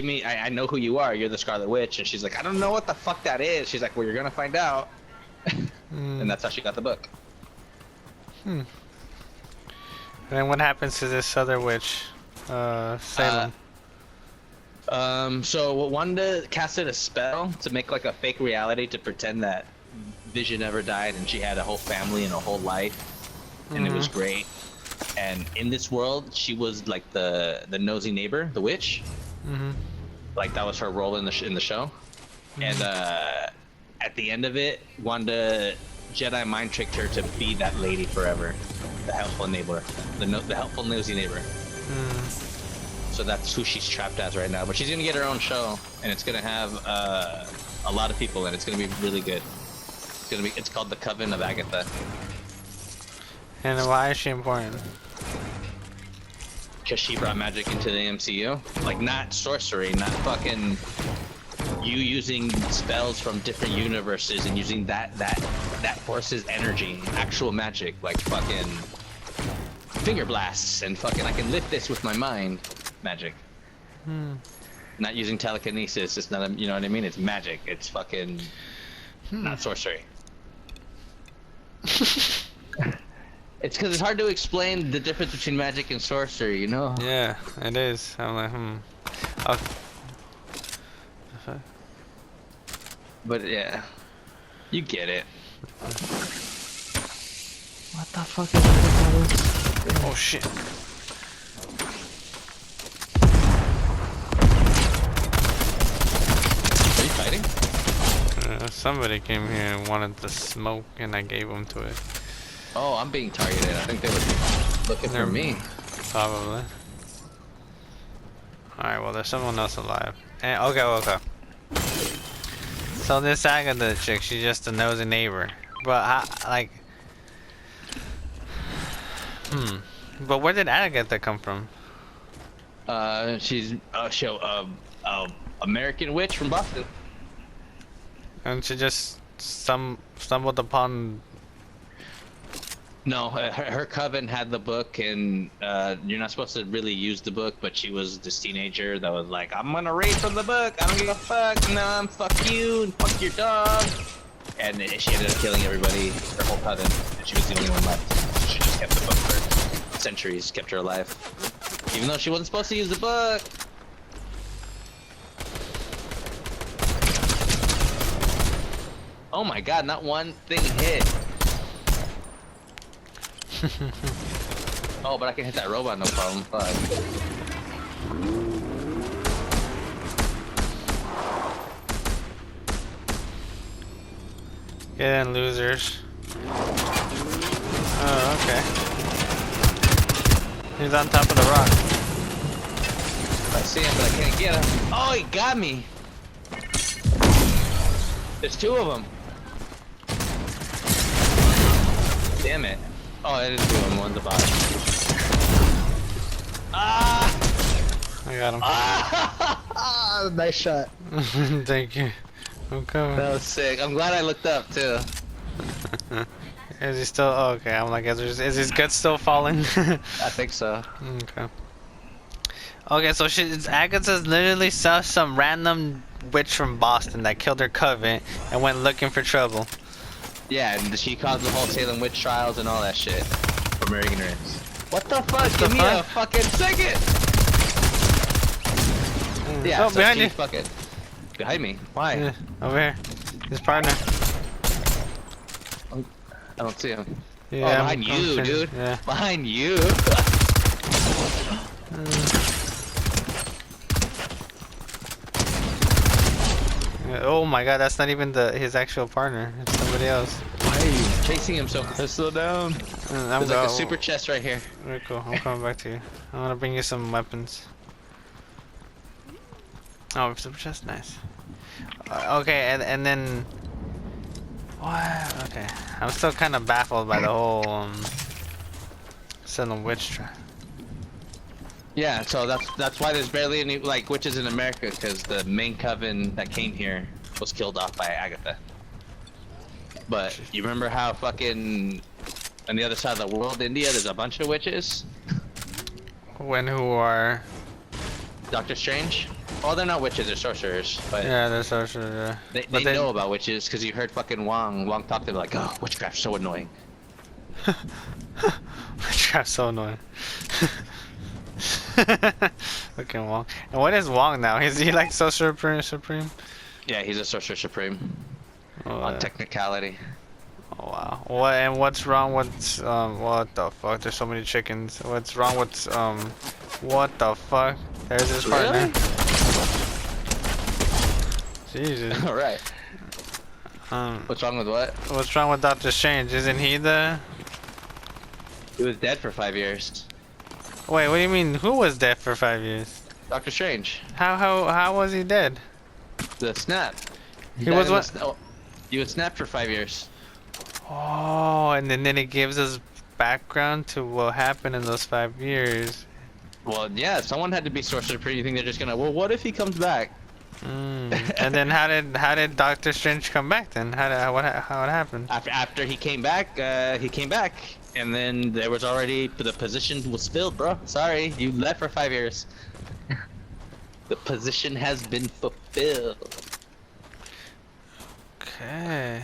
me, I know who you are. You're the Scarlet Witch. And she's like, I don't know what the fuck that is. She's like, well, you're gonna find out. And that's how she got the book. And then what happens to this other witch, Salem? So Wanda casted a spell to make like a fake reality to pretend that Vision never died and she had a whole family and a whole life, and it was great. And in this world, she was like the nosy neighbor, the witch. Like that was her role in the show. And at the end of it, Wanda Jedi mind tricked her to be that lady forever, the helpful neighbor, the helpful nosy neighbor. So that's who she's trapped as right now. But she's gonna get her own show, and it's gonna have a lot of people, and it's gonna be really good. It's called The Coven of Agatha. And why is she important? Because she brought magic into the MCU. Like, not sorcery, not fucking you using spells from different universes and using that force's energy, actual magic, like fucking finger blasts and fucking I can lift this with my mind magic. Not using telekinesis. It's not, you know what I mean? It's magic. It's fucking not sorcery. It's because it's hard to explain the difference between magic and sorcery, you know? Yeah, it is. I'm like, Oh. But yeah, you get it. What the fuck is that? Oh shit. Are you fighting? Somebody came here and wanted the smoke, and I gave them to it. Oh, I'm being targeted. I think they were looking for me. Probably. Alright, well, there's someone else alive. And, okay. So this Agatha chick, she's just a nosy neighbor. But, But where did Agatha come from? She's American witch from Boston. And she just stumbled upon... No, her coven had the book, and you're not supposed to really use the book, but she was this teenager that was like, I'm gonna read from the book, I don't give a fuck, fuck you, and fuck your dog. And she ended up killing everybody, her whole coven, and she was the only one left. She just kept the book for centuries, kept her alive. Even though she wasn't supposed to use the book. Oh my god, not one thing hit. Oh, but I can hit that robot, no problem. Fuck. Get in, losers. Oh, okay. He's on top of the rock. I see him, but I can't get him. Oh, he got me. There's two of them. Damn it. Oh, I didn't do him. One's the bottom. Ah! I got him. Ah! Nice shot. Thank you. I'm coming. That was sick. I'm glad I looked up too. Is he still? Oh, okay. I'm like, is his gut still falling? I think so. Okay. Okay, so Agatha's literally some random witch from Boston that killed her coven and went looking for trouble. Yeah, and she caused the whole Salem witch trials and all that shit from her ignorance. What the fuck? Give me a fucking second! Yeah, oh, so behind you. Fucking behind me. Why? Yeah, over here. His partner. I don't see him. Yeah, oh, behind you, dude. Yeah. Behind you. Oh my god, that's not even his actual partner. It's somebody else. Why are you chasing him so fast? Slow down. There's like a super chest right here. Very cool. I'm coming back to you. I'm gonna bring you some weapons. Oh, super chest, nice. Okay, and then what? Okay, I'm still kind of baffled by the whole Salem witch trial. Yeah, so that's why there's barely any like witches in America, because the main coven that came here was killed off by Agatha. But you remember how fucking on the other side of the world, India, there's a bunch of witches? Who are? Doctor Strange? Well, they're not witches, they're sorcerers, but Yeah, they're sorcerers. Yeah. they know about witches because you heard fucking Wong talk to them like, oh, witchcraft's so annoying. Witchcraft's so annoying. Fucking Wong. And what is Wong now? Is he like sorcerer supreme? Yeah, he's a sorcerer supreme Oh, on technicality. oh wow. What and what's wrong with what the fuck? There's so many chickens. What's wrong with what the fuck? There's his partner. Really? Jesus. All right. Um, What's wrong with what? what's wrong with Doctor Strange? Isn't he the? He was dead for 5 years. Wait, what do you mean? Who was dead for 5 years? Doctor Strange. How was he dead? The snap. He was what? He was snapped for 5 years. Oh, and then it gives us background to what happened in those 5 years. Well, yeah, someone had to be sorcerer supreme. You think they're just gonna? Well, what if he comes back? And then how did Doctor Strange come back then? How it happened? After he came back, and then there was already the position was filled, bro. Sorry, you left for 5 years. The position has been fulfilled. Okay.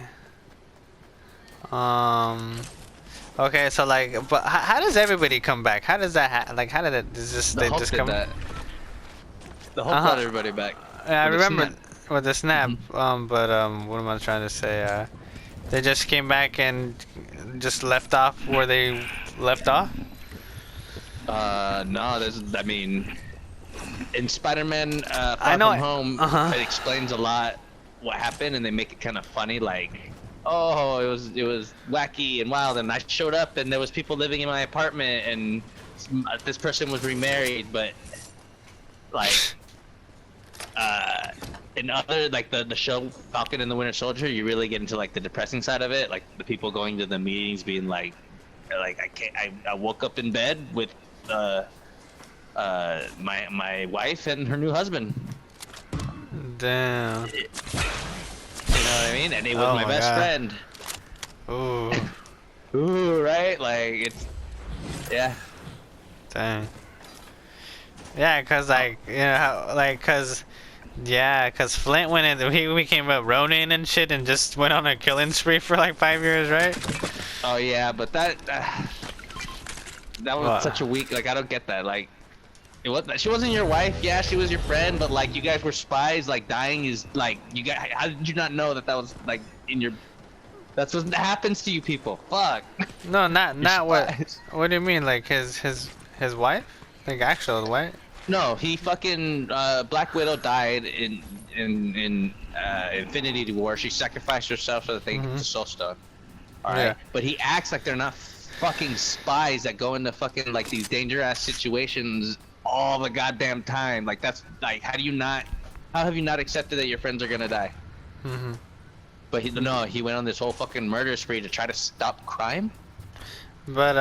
Okay, so like, but how does everybody come back? How does that like? How did it? Does this The they Hulk just did come? that. The Hulk brought everybody back. I With the remember snap. with the snap. But what am I trying to say? They just came back and just left off where they left off. No, I mean, in Spider-Man Far I know From Home, uh-huh. it explains a lot what happened, and they make it kind of funny, like, oh, it was wacky and wild, and I showed up, and there was people living in my apartment, and this person was remarried, but like, in other like the show Falcon and the Winter Soldier, you really get into like the depressing side of it, like the people going to the meetings being like I woke up in bed with my wife and her new husband. Damn. You know what I mean? And it was Oh my my best God. friend. Ooh. Ooh, right? Like it's yeah. Dang. Yeah, cause like you know how like cause Flint went in. He became a Ronin and shit, and just went on a killing spree for like 5 years, right? Oh yeah, but that was What? such a weak. Like I don't get that. Like it was. She wasn't your wife. Yeah, she was your friend. But like you guys were spies. Like dying is like you guys. How did you not know that was like in your? That's what happens to you people. Fuck. No, not You're what. spies. What do you mean? Like his wife? Like actual wife? No, he fucking Black Widow died in Infinity War. She sacrificed herself so that they get the Soul Stone. All right, Yeah. but he acts like they're not fucking spies that go into fucking like these dangerous situations all the goddamn time. Like that's like how have you not accepted that your friends are gonna die? But he went on this whole fucking murder spree to try to stop crime. But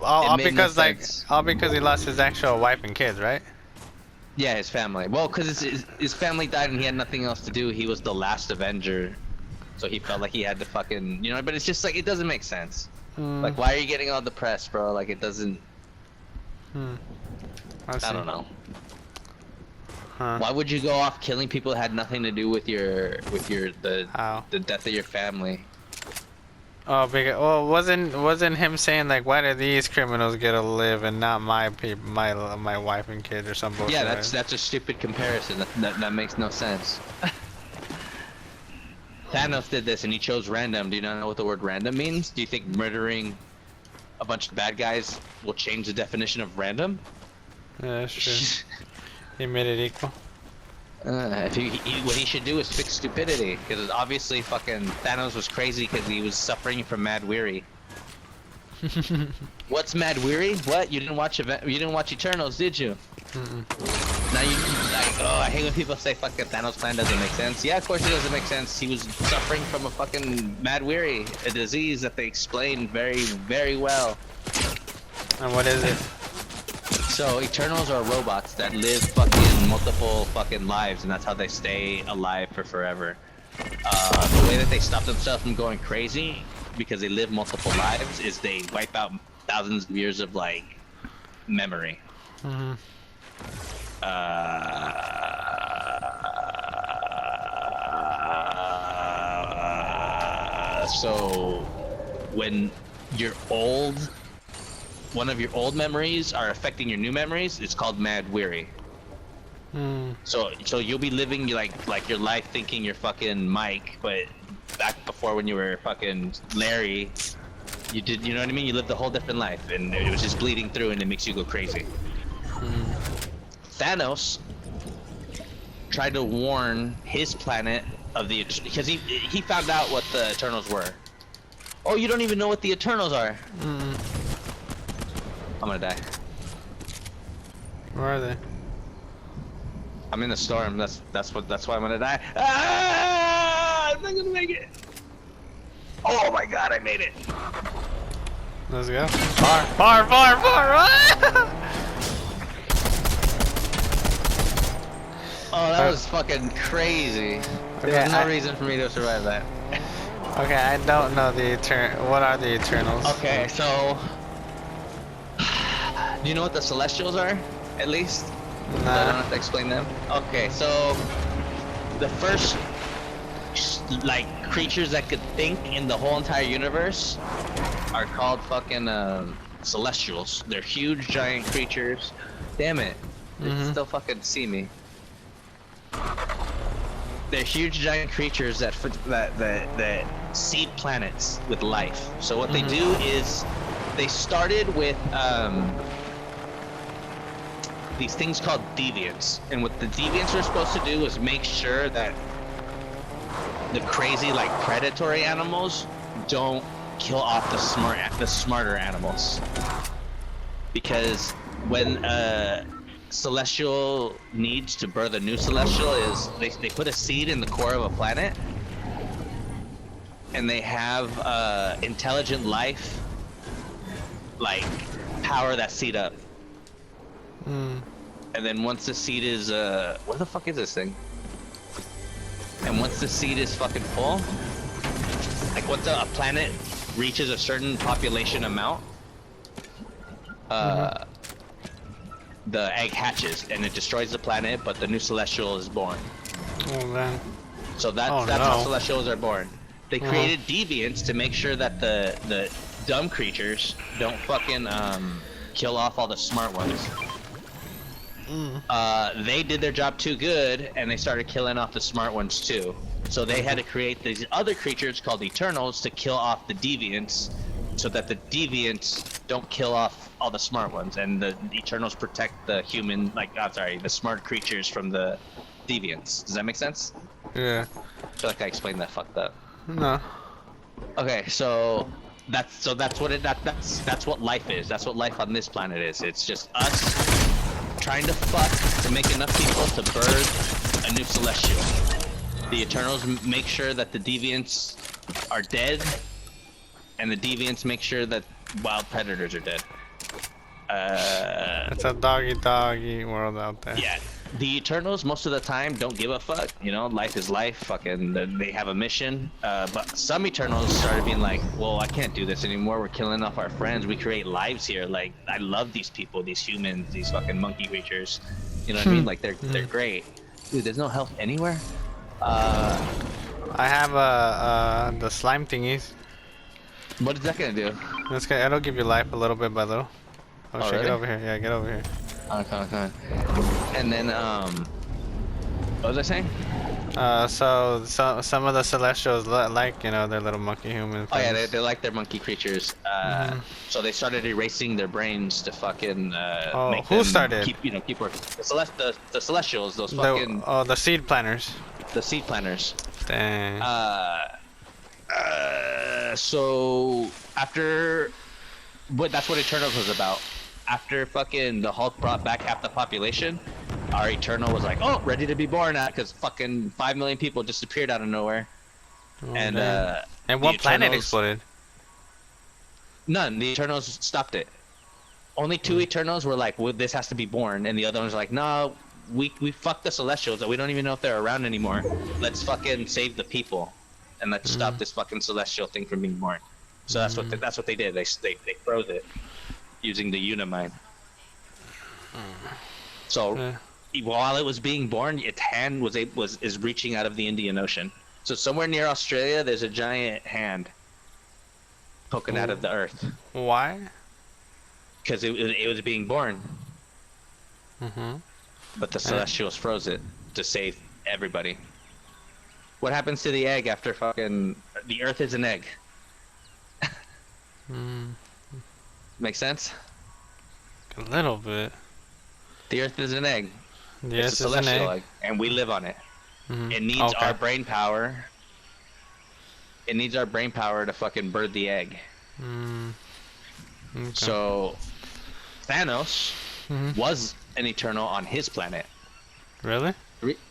all made no because like sense. all because he lost his actual wife and kids, right? Yeah, his family. Well, because his family died and he had nothing else to do. He was the last Avenger, so he felt like he had to fucking, you know. But it's just like it doesn't make sense. Like, why are you getting all depressed, bro? Like, it doesn't. I don't know. Huh. Why would you go off killing people that had nothing to do with How? the death of your family? Oh, because wasn't him saying like, why do these criminals get to live and not my people, my wife and kids or something? Yeah, that's a stupid comparison. That makes no sense. Thanos did this and he chose random. Do you not know what the word random means? Do you think murdering a bunch of bad guys will change the definition of random? Yeah, that's true. He made it equal. What he should do is fix stupidity, because obviously fucking Thanos was crazy because he was suffering from mad weary. What's mad weary? What? You didn't watch Eternals, did you? Now you like, oh, I hate when people say fucking Thanos' plan doesn't make sense. Yeah, of course it doesn't make sense. He was suffering from a fucking mad weary, a disease that they explained very, very well. And what is it? So Eternals are robots that live fucking multiple fucking lives, and that's how they stay alive for forever. The way that they stop themselves from going crazy, because they live multiple lives, is they wipe out thousands of years of like memory. So when you're old, one of your old memories are affecting your new memories, it's called mad weary. So you'll be living like your life thinking you're fucking Mike, but back before when you were fucking Larry, you know what I mean? You lived a whole different life, and it was just bleeding through, and it makes you go crazy. Thanos tried to warn his planet of the, because he found out what the Eternals were. Oh, you don't even know what the Eternals are. I'm gonna die. Where are they? I'm in the storm. That's why I'm gonna die. Ah! I'm not gonna make it. Oh my god, I made it. Let's go. Far. Oh, that was fucking crazy. There was no reason for me to survive that. Okay, I don't know the what are the Eternals? Okay, so do you know what the Celestials are? At least? Nah. So I don't have to explain them. Okay, so the first like creatures that could think in the whole entire universe are called fucking Celestials. They're huge giant creatures. Damn it. They can still fucking see me. They're huge giant creatures that seed planets with life. So what they do is they started with these things called deviants, and what the deviants are supposed to do is make sure that the crazy like predatory animals don't kill off the smarter animals, because when Celestial needs to birth a new Celestial is they put a seed in the core of a planet, and they have intelligent life like power that seed up. And then once the seed is where the fuck is this thing? And once the seed is fucking full, like once a planet reaches a certain population amount, the egg hatches and it destroys the planet, but the new Celestial is born. Oh man. So that's how Celestials are born. They created deviants to make sure that the dumb creatures don't fucking kill off all the smart ones. They did their job too good, and they started killing off the smart ones too. So they had to create these other creatures called Eternals to kill off the deviants, so that the deviants don't kill off all the smart ones, and the Eternals protect the human, the smart creatures from the deviants. Does that make sense? Yeah. I feel like I explained that fucked up. No. Okay, so that's what life is. That's what life on this planet is. It's just us trying to fuck to make enough people to birth a new Celestial. The Eternals make sure that the deviants are dead, and the deviants make sure that wild predators are dead. It's a doggy world out there. Yeah, the Eternals most of the time don't give a fuck. You know, life is life. Fucking, they have a mission. But some Eternals started being like, "Well, I can't do this anymore. We're killing off our friends. We create lives here. Like, I love these people, these humans, these fucking monkey creatures. You know what I mean? Like, they're great. Dude, there's no health anywhere. I have the slime thingies. What is that gonna do? That's gonna, it'll give you life a little bit, by though. Oh shit, really? get over here. Yeah, get over here. Okay. And then, what was I saying? So some of the Celestials like, you know, their little monkey human Oh yeah, things. they like their monkey creatures. So they started erasing their brains to fucking make who them started? keep working. The Celestials, those fucking the seed planters. the seed planters. Dang. So after, but that's what Eternals was about. After fucking the Hulk brought back half the population, our Eternal was like, oh, ready to be born at, because fucking 5 million people disappeared out of nowhere. And what planet exploded? None. The Eternals stopped it. Only 2 Eternals were like, well, this has to be born, and the other ones were like, no, we fucked the Celestials, we don't even know if they're around anymore. Let's fucking save the people, and let's stop this fucking Celestial thing from being born. So that's what they did. They froze it using the Unimind. So while it was being born, its hand is reaching out of the Indian Ocean. So somewhere near Australia, there's a giant hand poking out of the earth. Why? Because it was being born. Mm-hmm. But the Celestials froze it to save everybody. What happens to the egg after fucking... The Earth is an egg. Make sense? A little bit. The Earth is an egg. Yes, it's a celestial egg. And we live on it. It needs our brain power. It needs our brain power to fucking bird the egg. Okay. So, Thanos was an Eternal on his planet. Really?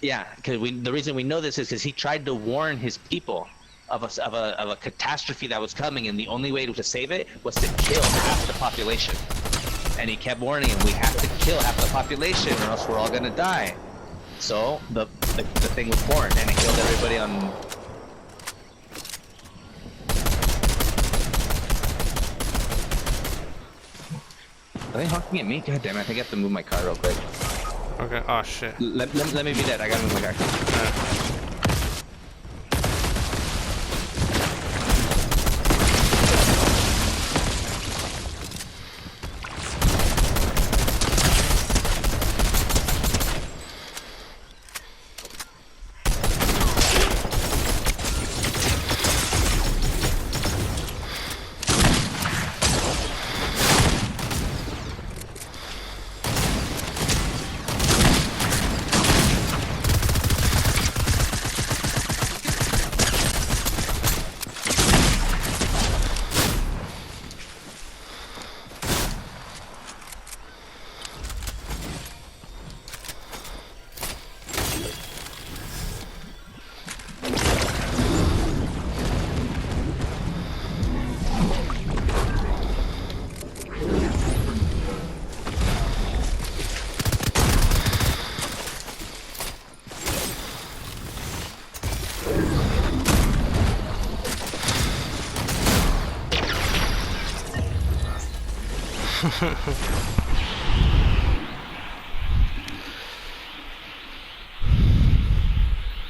Yeah, because the reason we know this is because he tried to warn his people of a catastrophe that was coming, and the only way to save it was to kill half the population. And he kept warning him, we have to kill half the population or else we're all gonna die. So the thing was born, and it killed everybody on... Are they honking at me? God damn it, I think I have to move my car real quick. Okay, oh shit. Let me be dead, I gotta move my car.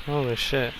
Holy shit.